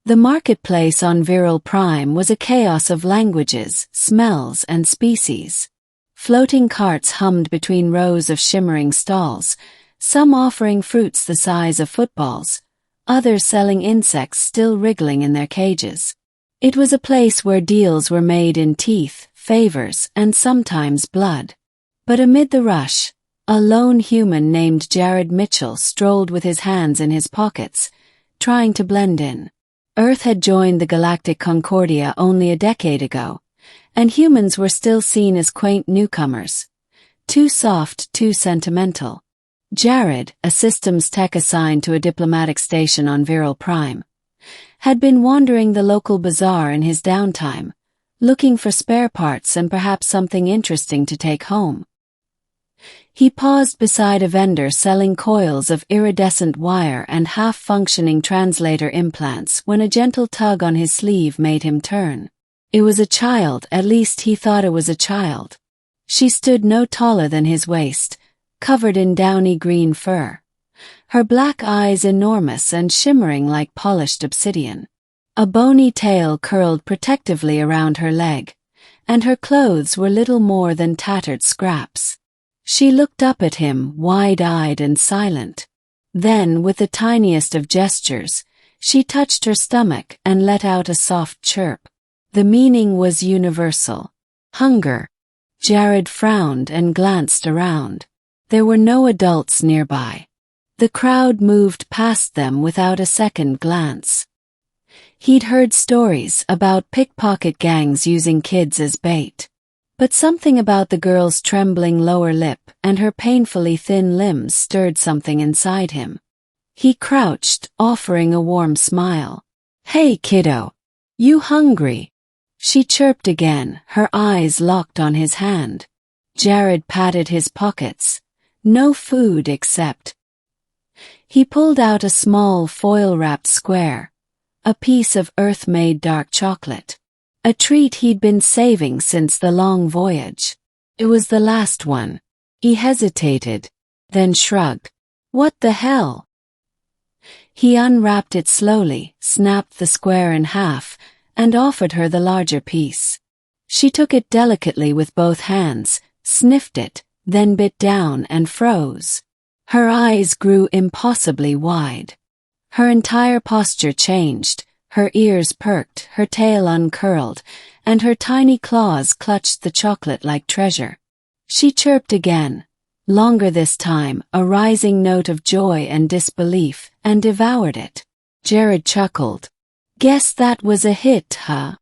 The marketplace on Viral Prime was a chaos of languages, smells, and species. Floating carts hummed between rows of shimmering stalls, some offering fruits the size of footballs, others selling insects still wriggling in their cages. It was a place where deals were made in teeth, favors, and sometimes blood. But amid the rush, a lone human named Jared Mitchell strolled with his hands in his pockets, trying to blend in. Earth had joined the Galactic Concordia only a decade ago, and humans were still seen as quaint newcomers. Too soft, too sentimental. Jared, a systems tech assigned to a diplomatic station on Viral Prime, had been wandering the local bazaar in his downtime, looking for spare parts and perhaps something interesting to take home. He paused beside a vendor selling coils of iridescent wire and half-functioning translator implants when a gentle tug on his sleeve made him turn. It was a child, at least he thought it was a child. She stood no taller than his waist, covered in downy green fur. Her black eyes enormous and shimmering like polished obsidian. A bony tail curled protectively around her leg, and her clothes were little more than tattered scraps. She looked up at him, wide-eyed and silent. Then, with the tiniest of gestures, she touched her stomach and let out a soft chirp. The meaning was universal. Hunger. Jared frowned and glanced around. There were no adults nearby. The crowd moved past them without a second glance. He'd heard stories about pickpocket gangs using kids as bait. But something about the girl's trembling lower lip and her painfully thin limbs stirred something inside him. He crouched, offering a warm smile. "Hey, kiddo. You hungry?" She chirped again, her eyes locked on his hand. Jared patted his pockets. No food except. He pulled out a small foil-wrapped square, a piece of earth-made dark chocolate. A treat he'd been saving since the long voyage. It was the last one. He hesitated, then shrugged. "What the hell?" He unwrapped it slowly, snapped the square in half, and offered her the larger piece. She took it delicately with both hands, sniffed it, then bit down and froze. Her eyes grew impossibly wide. Her entire posture changed. Her ears perked, her tail uncurled, and her tiny claws clutched the chocolate like treasure. She chirped again, longer this time, a rising note of joy and disbelief, and devoured it. Jared chuckled. "Guess that was a hit, huh?"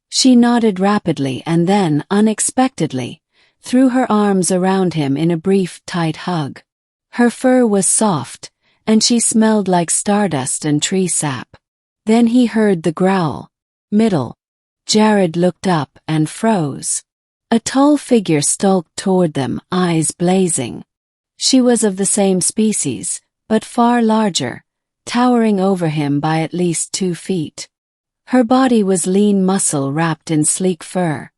She nodded rapidly and then, unexpectedly, threw her arms around him in a brief, tight hug. Her fur was soft, and she smelled like stardust and tree sap. Then he heard the growl. "Middle." Jared looked up and froze. A tall figure stalked toward them, eyes blazing. She was of the same species, but far larger, towering over him by at least 2 feet. Her body was lean muscle wrapped in sleek fur,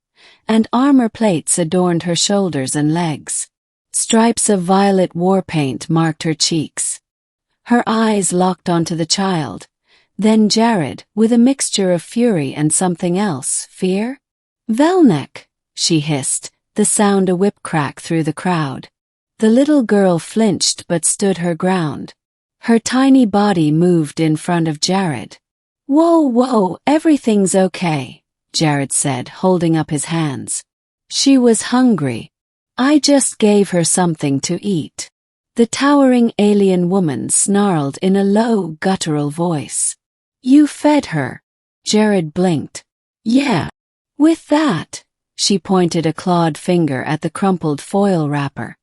and armor plates adorned her shoulders and legs. Stripes of violet war paint marked her cheeks. Her eyes locked onto the child. Then Jared, with a mixture of fury and something else, fear? "Velnek," she hissed, the sound a whip crack through the crowd. The little girl flinched but stood her ground. Her tiny body moved in front of Jared. Whoa, everything's okay," Jared said, holding up his hands. "She was hungry. I just gave her something to eat." The towering alien woman snarled in a low, guttural voice. "You fed her?" Jared blinked. "Yeah." With that, she pointed a clawed finger at the crumpled foil wrapper.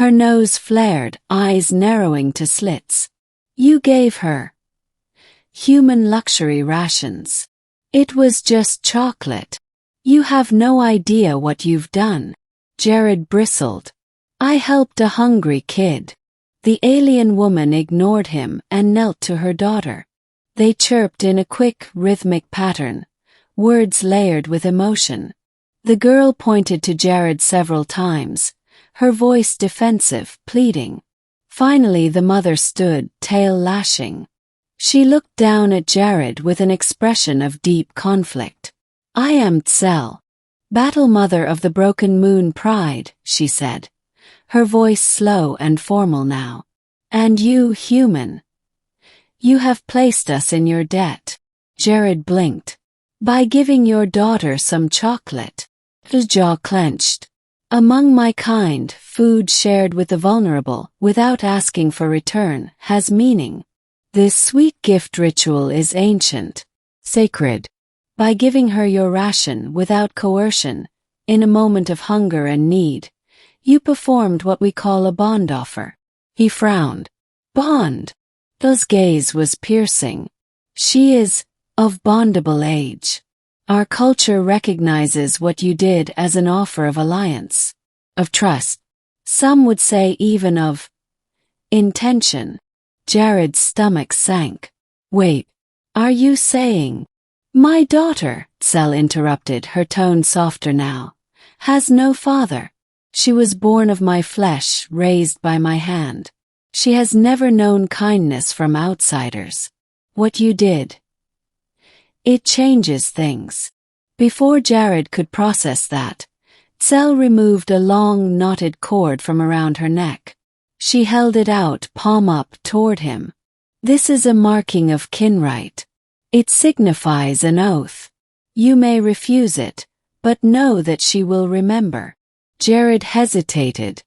Her nose flared, eyes narrowing to slits. "You gave her human luxury rations. It was just chocolate. You have no idea what you've done." Jared bristled. "I helped a hungry kid." The alien woman ignored him and knelt to her daughter. They chirped in a quick, rhythmic pattern, words layered with emotion. The girl pointed to Jared several times, her voice defensive, pleading. Finally the mother stood, tail lashing. She looked down at Jared with an expression of deep conflict. I am Tsel, Battle Mother of the Broken Moon Pride, she said, her voice slow and formal now. And you, human. You have placed us in your debt. Jared blinked. By giving your daughter some chocolate. His jaw clenched. Among my kind, food shared with the vulnerable, without asking for return, has meaning. This sweet gift ritual is ancient, sacred. By giving her your ration without coercion, in a moment of hunger and need, you performed what we call a bond offer. He frowned. Bond? His gaze was piercing. She is of bondable age. Our culture recognizes what you did as an offer of alliance, of trust. Some would say even of intention. Jared's stomach sank. Wait, are you saying? My daughter, Tsel interrupted, her tone softer now, has no father. She was born of my flesh, raised by my hand. She has never known kindness from outsiders. What you did, it changes things. Before Jared could process that, Tsel removed a long, knotted cord from around her neck. She held it out, palm up, toward him. This is a marking of kinright. It signifies an oath. You may refuse it, but know that she will remember. Jared hesitated.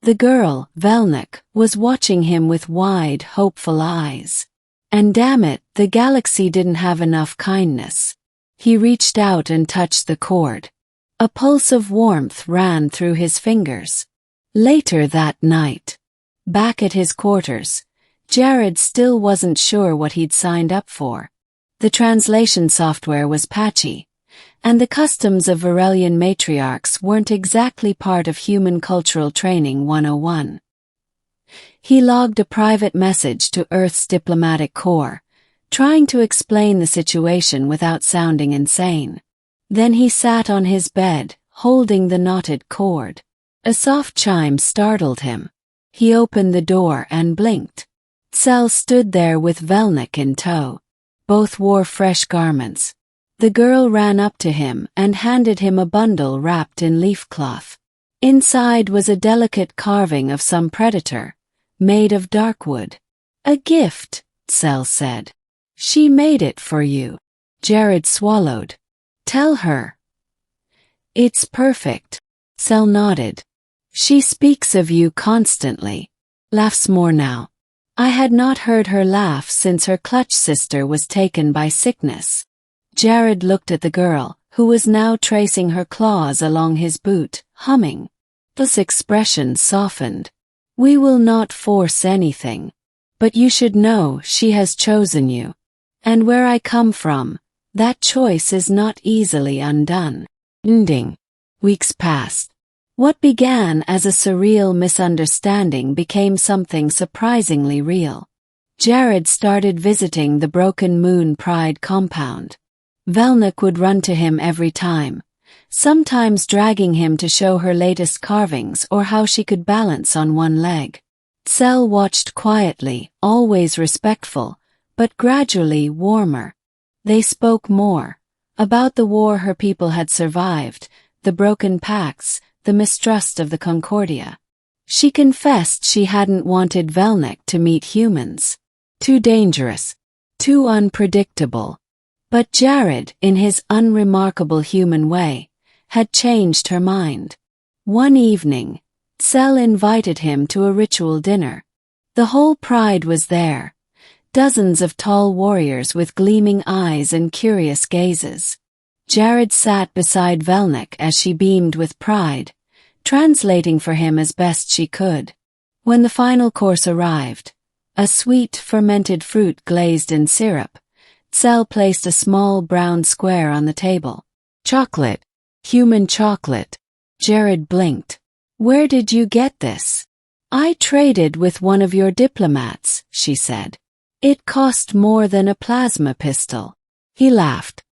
The girl, Velnik, was watching him with wide, hopeful eyes. And damn it, the galaxy didn't have enough kindness. He reached out and touched the cord. A pulse of warmth ran through his fingers. Later that night, back at his quarters, Jared still wasn't sure what he'd signed up for. The translation software was patchy, and the customs of Varelian matriarchs weren't exactly part of Human Cultural Training 101. He logged a private message to Earth's diplomatic corps, trying to explain the situation without sounding insane. Then he sat on his bed, holding the knotted cord. A soft chime startled him. He opened the door and blinked. Tsel stood there with Velnik in tow. Both wore fresh garments. The girl ran up to him and handed him a bundle wrapped in leaf cloth. Inside was a delicate carving of some predator, made of dark wood. A gift, Tsel said. She made it for you. Jared swallowed. Tell her. It's perfect. Tsel nodded. She speaks of you constantly. Laughs more now. I had not heard her laugh since her clutch sister was taken by sickness. Jared looked at the girl, who was now tracing her claws along his boot, humming. This expression softened. We will not force anything. But you should know she has chosen you. And where I come from, that choice is not easily undone. Ending. Weeks passed. What began as a surreal misunderstanding became something surprisingly real. Jared started visiting the Broken Moon Pride compound. Velnik would run to him every time, sometimes dragging him to show her latest carvings or how she could balance on one leg. Tsel watched quietly, always respectful, but gradually warmer. They spoke more, about the war her people had survived, the broken pacts, the mistrust of the Concordia. She confessed she hadn't wanted Velnik to meet humans. Too dangerous, too unpredictable. But Jared, in his unremarkable human way, had changed her mind. One evening, Tsel invited him to a ritual dinner. The whole pride was there. Dozens of tall warriors with gleaming eyes and curious gazes. Jared sat beside Velnik as she beamed with pride, translating for him as best she could. When the final course arrived, a sweet fermented fruit glazed in syrup, Tsel placed a small brown square on the table. Chocolate. Human chocolate. Jared blinked. Where did you get this? I traded with one of your diplomats, she said. It cost more than a plasma pistol. He laughed.